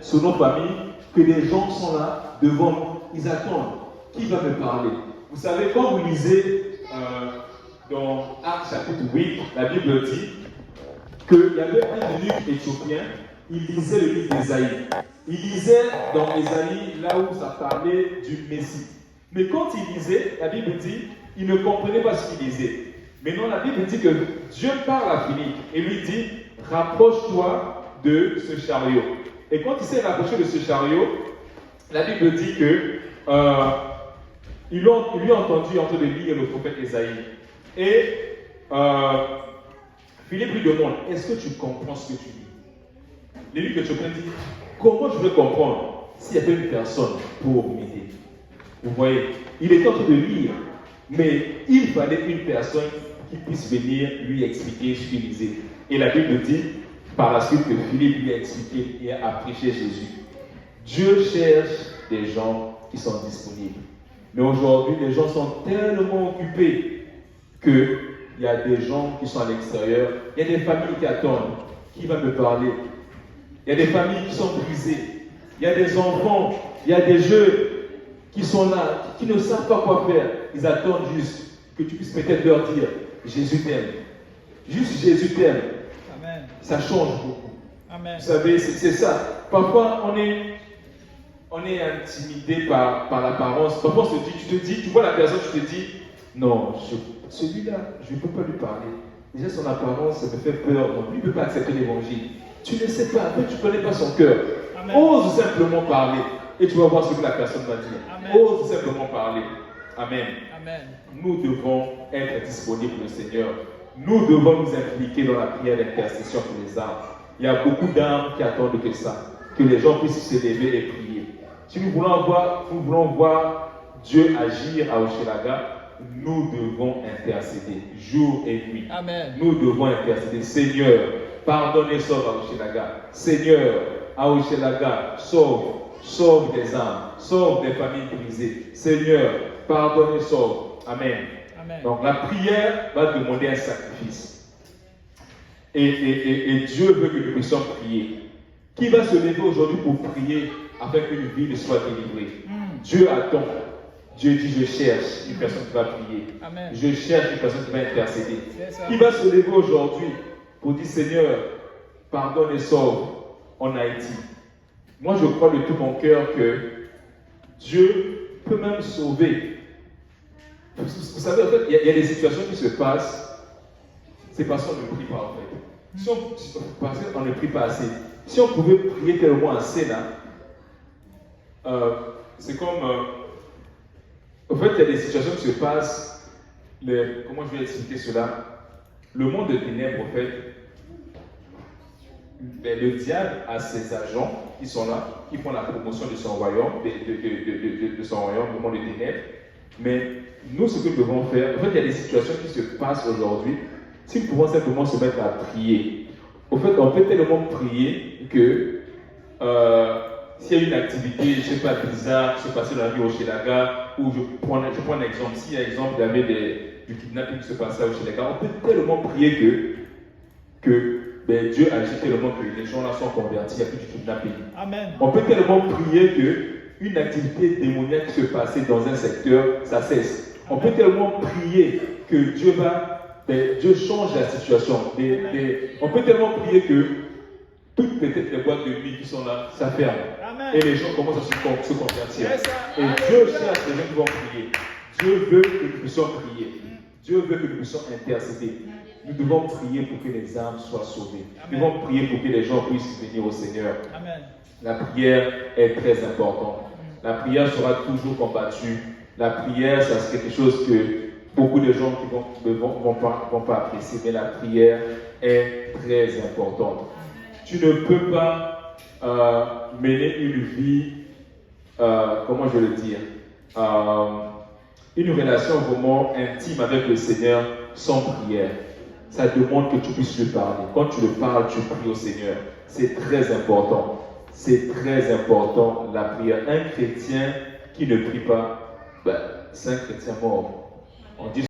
sur nos familles, que les gens sont là devant nous, ils attendent. Qui va me parler? Vous savez, quand vous lisez dans Actes chapitre 8, la Bible dit qu'il y avait un eunuque éthiopien, il lisait le livre d'Ésaïe. Il lisait dans Ésaïe là où ça parlait du Messie. Mais quand il lisait, la Bible dit, il ne comprenait pas ce qu'il lisait. Maintenant, la Bible dit que Dieu parle à Philippe et lui dit, rapproche-toi de ce chariot. Et quand il s'est rapproché de ce chariot, la Bible dit que il lui a entendu en train de lire le prophète Ésaïe. Et Philippe lui demande, est-ce que tu comprends ce que tu lis? L'élu que tu peux dire, comment je vais comprendre s'il n'y a pas une personne pour m'aider? Vous voyez, il était en train de lire, mais il fallait une personne qui puisse venir lui expliquer ce qu'il lisait. Et la Bible dit, par la suite, que Philippe lui a expliqué et a prêché Jésus. Dieu cherche des gens qui sont disponibles. Mais aujourd'hui, les gens sont tellement occupés qu'il y a des gens qui sont à l'extérieur. Il y a des familles qui attendent. Qui va me parler? Il y a des familles qui sont brisées. Il y a des enfants. Il y a des jeunes qui sont là, qui ne savent pas quoi faire. Ils attendent juste que tu puisses peut-être leur dire, Jésus t'aime. Juste Jésus t'aime. Amen. Ça change beaucoup. Amen. Vous savez, c'est ça. Parfois, on est intimidé par l'apparence. Parfois, tu vois la personne, tu te dis, non, celui-là, je ne peux pas lui parler. Déjà, son apparence, ça me fait peur. Donc, lui ne peut pas accepter l'évangile. Tu ne sais pas, en fait, tu ne connais pas son cœur. Amen. Ose simplement parler et tu vas voir ce que la personne va dire. Amen. Ose simplement parler. Amen. Amen. Nous devons être disponibles pour le Seigneur. Nous devons nous impliquer dans la prière d'intercession pour les âmes. Il y a beaucoup d'âmes qui attendent que ça, que les gens puissent se lever et prier. Si nous voulons voir Dieu agir à Hochelaga, nous devons intercéder jour et nuit. Amen. Nous devons intercéder. Seigneur, pardonne et sauve à Hochelaga. Seigneur, à Hochelaga, sauve des âmes, sauve des familles brisées. Seigneur, pardonne et sauve. Amen. Amen. Donc la prière va demander un sacrifice. Et Dieu veut que nous puissions prier. Qui va se lever aujourd'hui pour prier afin qu'une ville soit délivrée? Dieu attend. Dieu dit, je cherche une personne qui va prier. Amen. Je cherche une personne qui va intercéder. C'est ça. Qui va se lever aujourd'hui pour dire, Seigneur, pardonne et sauve en Haïti. Moi, je crois de tout mon cœur que Dieu peut même sauver. Vous savez, en fait, il y a des situations qui se passent, c'est parce qu'on ne prie pas, en fait. Parce qu'on ne prie pas assez. Si on pouvait prier tellement assez, là, c'est comme... en fait, il y a des situations qui se passent, comment je vais expliquer cela? Le monde de ténèbres, en fait, le diable a ses agents qui sont là, qui font la promotion de son royaume, de son royaume, le monde de ténèbres. Mais nous, ce que nous devons faire, en fait, il y a des situations qui se passent aujourd'hui. Si nous pouvons simplement se mettre à prier, en fait, on peut tellement prier que s'il y a une activité, je ne sais pas, bizarre, qui se passait dans la vie au Hochelaga, ou je prends un exemple, s'il y a exemple, il y avait du kidnapping qui se passait au Hochelaga, on peut tellement prier que Dieu agit tellement que les gens là sont convertis, il n'y a plus du kidnapping. Amen. On peut tellement prier qu'une activité démoniaque qui se passait dans un secteur, ça cesse. On peut tellement prier que Dieu change la situation. On peut tellement prier que toutes peut-être les boîtes de nuit qui sont là, ça ferme. Amen. Et les gens commencent à se convertir. C'est ça. Et Dieu cherche les gens qui vont prier. Dieu veut que nous puissions prier. Dieu veut que nous puissions intercéder. Nous devons prier pour que les âmes soient sauvées. Nous devons prier pour que les gens puissent venir au Seigneur. Amen. La prière est très importante. La prière sera toujours combattue. La prière, ça c'est quelque chose que beaucoup de gens qui vont pas apprécier. Mais la prière est très importante. Tu ne peux pas mener une vie, comment je vais le dire, une relation vraiment intime avec le Seigneur sans prière. Ça demande que tu puisses lui parler. Quand tu le parles, tu pries au Seigneur. C'est très important. C'est très important la prière. Un chrétien qui ne prie pas, c'est un chrétien mort. On dit